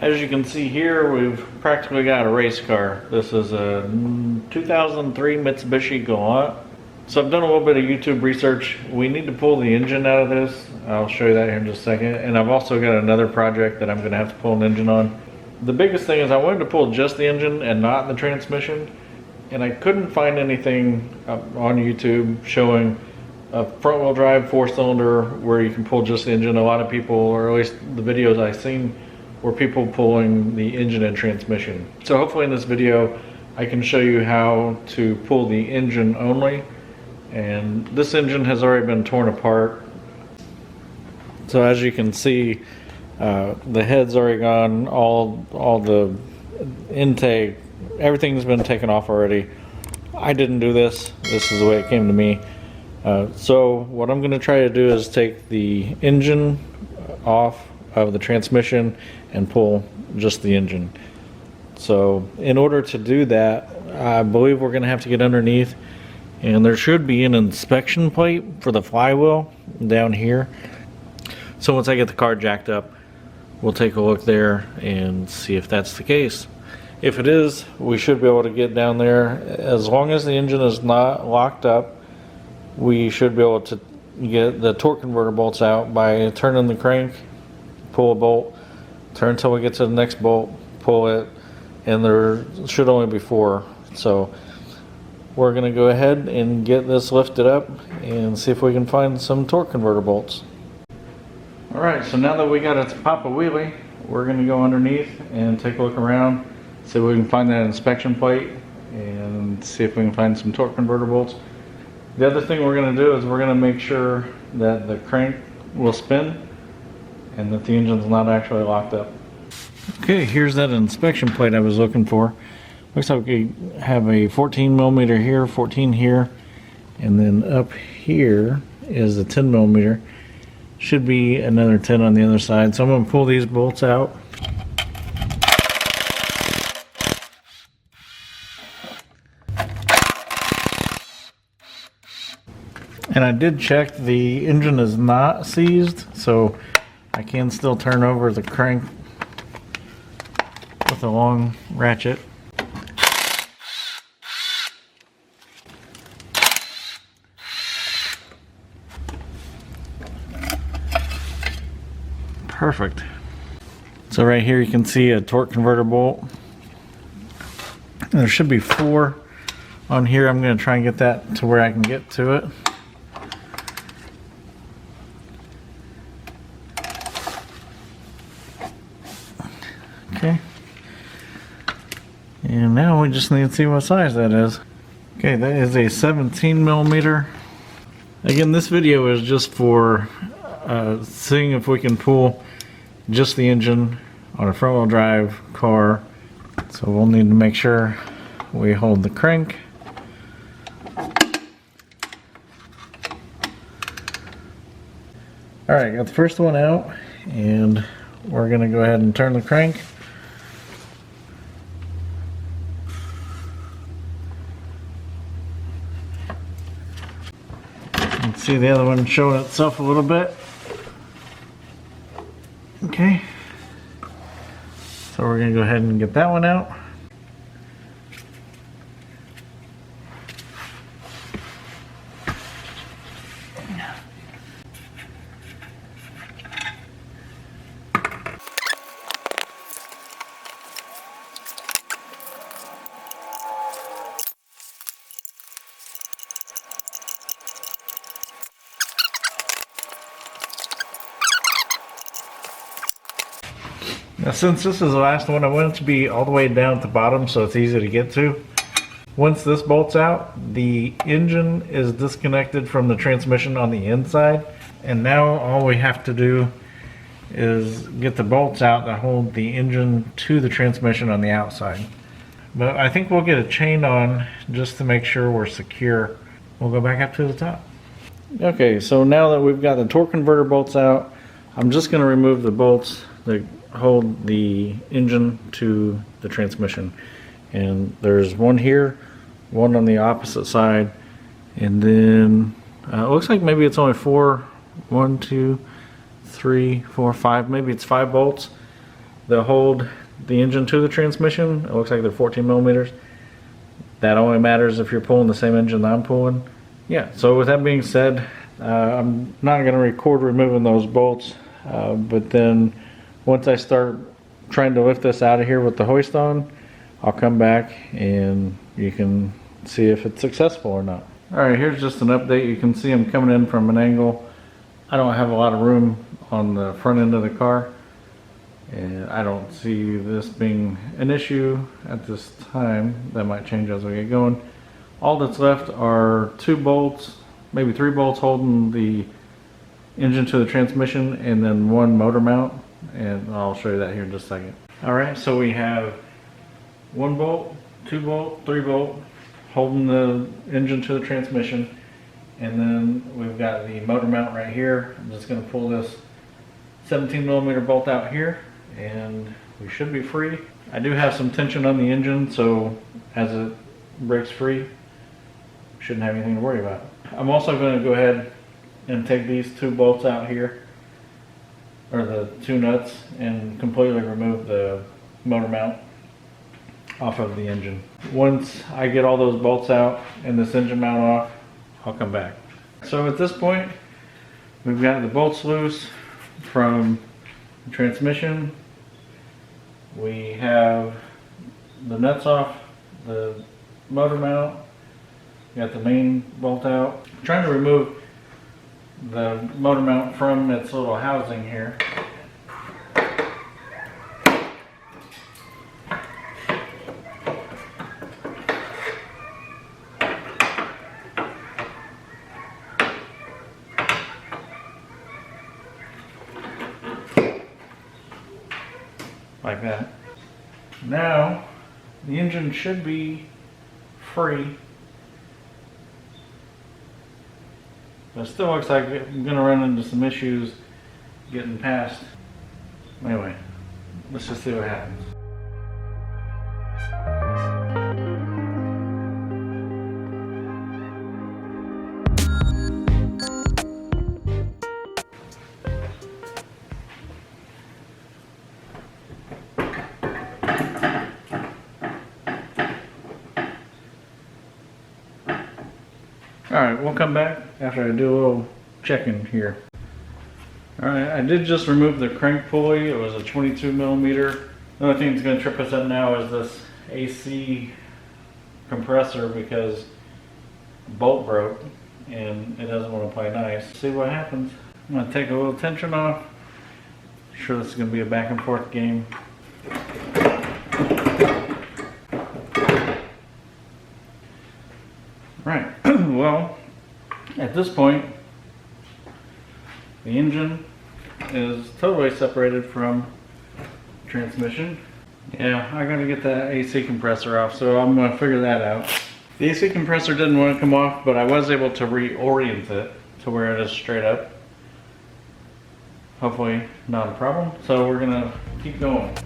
As you can see here, we've practically got a race car. This is a 2003 Mitsubishi Galant. So I've done a little bit of YouTube research. We need to pull the engine out of this. I'll show you that here in just a second. And I've also got another project that I'm going to have to pull an engine on. The biggest thing is I wanted to pull just the engine and not the transmission. And I couldn't find anything on YouTube showing a front wheel drive 4-cylinder where you can pull just the engine. A lot of people, or at least the videos I've seen, were people pulling the engine and transmission. So hopefully in this video I can show you how to pull the engine only. And this engine has already been torn apart. So as you can see, the head's already gone, all the intake, everything's been taken off already. I didn't do this. This is the way it came to me. So what I'm going to try to do is take the engine off of the transmission and pull just the engine. So in order to do that, I believe we're going to have to get underneath, and there should be an inspection plate for the flywheel down here. So once I get the car jacked up, we'll take a look there and see if that's the case. If it is, we should be able to get down there. As long as the engine is not locked up, we should be able to get the torque converter bolts out by turning the crank, pull a bolt, turn until we get to the next bolt, pull it, and there should only be 4. So we're going to go ahead and get this lifted up and see if we can find some torque converter bolts. Alright, so now that we got it to pop a wheelie, we're going to go underneath and take a look around, see if we can find that inspection plate and see if we can find some torque converter bolts. The other thing we're going to do is we're going to make sure that the crank will spin and that the engine's not actually locked up. Okay, here's that inspection plate I was looking for. Looks like we have a 14 millimeter here, 14 here, and then up here is a 10 millimeter. Should be another 10 on the other side. So I'm going to pull these bolts out. And I did check, the engine is not seized, so I can still turn over the crank with a long ratchet. Perfect. So right here you can see a torque converter bolt. There should be 4 on here. I'm going to try and get that to where I can get to it. Okay. And now we just need to see what size that is. Okay, that is a 17 millimeter. Again, this video is just for seeing if we can pull just the engine on a front wheel drive car. So we'll need to make sure we hold the crank. Alright, got the first one out, and we're going to go ahead and turn the crank. You can see the other one showing itself a little bit. Okay, so we're going to go ahead and get that one out. Now, since this is the last one, I want it to be all the way down at the bottom so it's easy to get to. Once this bolts out, the engine is disconnected from the transmission on the inside, and now all we have to do is get the bolts out that hold the engine to the transmission on the outside. But I think we'll get a chain on just to make sure we're secure. We'll go back up to the top. Okay, so now that we've got the torque converter bolts out, I'm just going to remove the bolts that hold the engine to the transmission. And there's one here, one on the opposite side, and then it looks like maybe it's only 4, 1, 2, 3, 4, 5, maybe it's 5 bolts. they'll hold the engine to the transmission. It looks like they're 14 millimeters. That only matters if you're pulling the same engine that I'm pulling. Yeah, so with that being said, I'm not going to record removing those bolts, but then once I start trying to lift this out of here with the hoist on, I'll come back and you can see if it's successful or not. Alright, here's just an update. You can see I'm coming in from an angle. I don't have a lot of room on the front end of the car, and I don't see this being an issue at this time. That might change as we get going. All that's left are 2 bolts, maybe 3 bolts holding the engine to the transmission, and then 1 motor mount, and I'll show you that here in just a second. Alright, so we have 1 bolt, 2 bolt, 3 bolt holding the engine to the transmission, and then we've got the motor mount right here. I'm just going to pull this 17 millimeter bolt out here and we should be free. I do have some tension on the engine, so as it breaks free, shouldn't have anything to worry about. I'm also going to go ahead and take these 2 bolts out here, or the 2 nuts, and completely remove the motor mount off of the engine. Once I get all those bolts out and this engine mount off, I'll come back. So at this point, we've got the bolts loose from the transmission. We have the nuts off the motor mount. Got the main bolt out. I'm trying to remove the motor mount from its little housing here. Like that. Now the engine should be free. But it still looks like I'm going to run into some issues getting past. Anyway, let's just see what happens. Alright, we'll come back after I do a little checking here. Alright, I did just remove the crank pulley. It was a 22 millimeter. The only thing that's going to trip us up now is this AC compressor, because the bolt broke and it doesn't want to play nice. See what happens. I'm going to take a little tension off. I'm sure this is going to be a back and forth game. Right, well, at this point, the engine is totally separated from transmission. Yeah, I gotta get that AC compressor off, so I'm gonna figure that out. The AC compressor didn't want to come off, but I was able to reorient it to where it is straight up. Hopefully not a problem, so we're gonna keep going.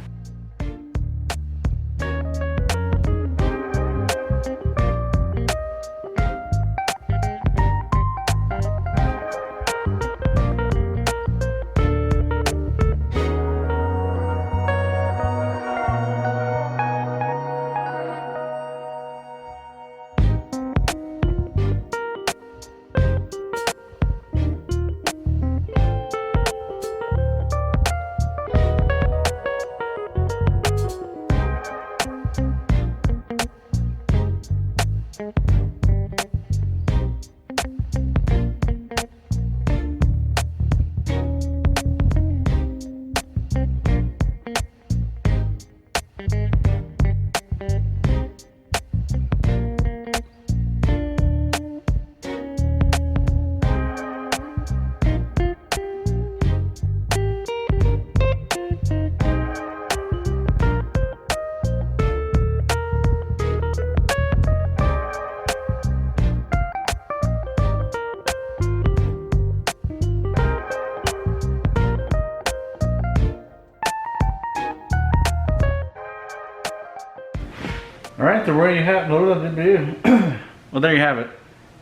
Alright, so where you have well, there you have it.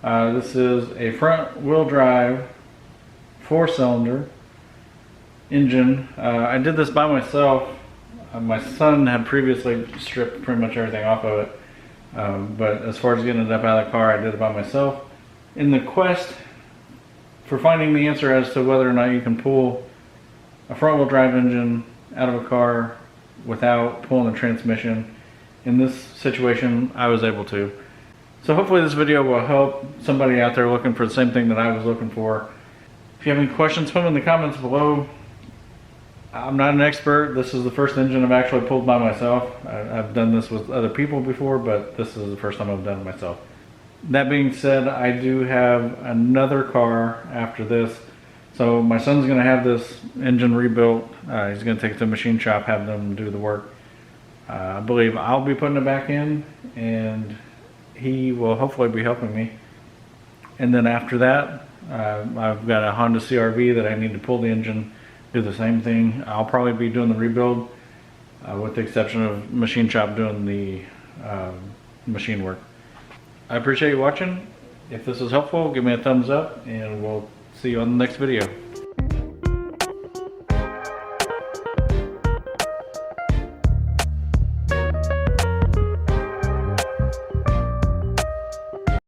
This is a front wheel drive 4-cylinder engine. I did this by myself My son had previously stripped pretty much everything off of it, but as far as getting it up out of the car, I did it by myself. In the quest for finding the answer as to whether or not you can pull a front-wheel drive engine out of a car without pulling the transmission, in this situation, I was able to. So hopefully this video will help somebody out there looking for the same thing that I was looking for. If you have any questions, put them in the comments below. I'm not an expert. This is the first engine I've actually pulled by myself. I've done this with other people before, but this is the first time I've done it myself. That being said, I do have another car after this. So my son's going to have this engine rebuilt. He's going to take it to a machine shop, have them do the work. I believe I'll be putting it back in, and he will hopefully be helping me. And then after that, I've got a Honda CR-V that I need to pull the engine, do the same thing. I'll probably be doing the rebuild, with the exception of machine shop doing the machine work. I appreciate you watching. If this was helpful, give me a thumbs up, and we'll see you on the next video.